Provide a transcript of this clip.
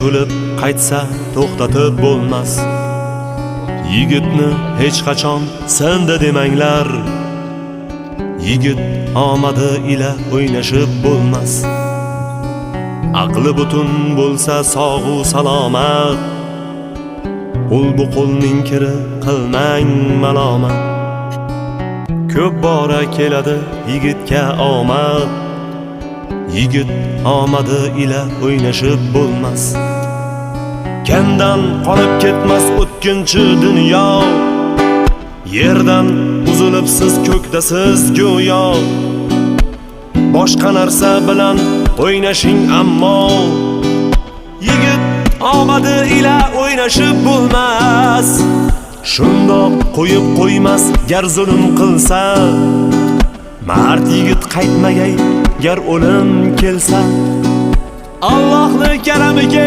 Bo'lib qaytsa to'xtatib bo'lmas. Yigitni hech qachon senda demanglar. Yigit omadi ila o'ynashib bo'lmas. Aqli butun bo'lsa sog'u salomat. Qo'l bu qo'lning kiri qilmang malomat. Ko'p bora keladi yigitga omad. Yigit omadi ila o'ynashib bo'lmas. Kendan qolib ketmas o'tkinchi dunyo. Yerdan uzilibsiz ko'kdasiz go'yo. Boshqa narsa bilan o'ynashing ammo yigit omadi ila o'ynashib bo'lmas. Shundoq qo'yib qo'ymas gar zulm qilsa. Mard yigit qaytmagay gar o'lim kelsa. Allohning karamiga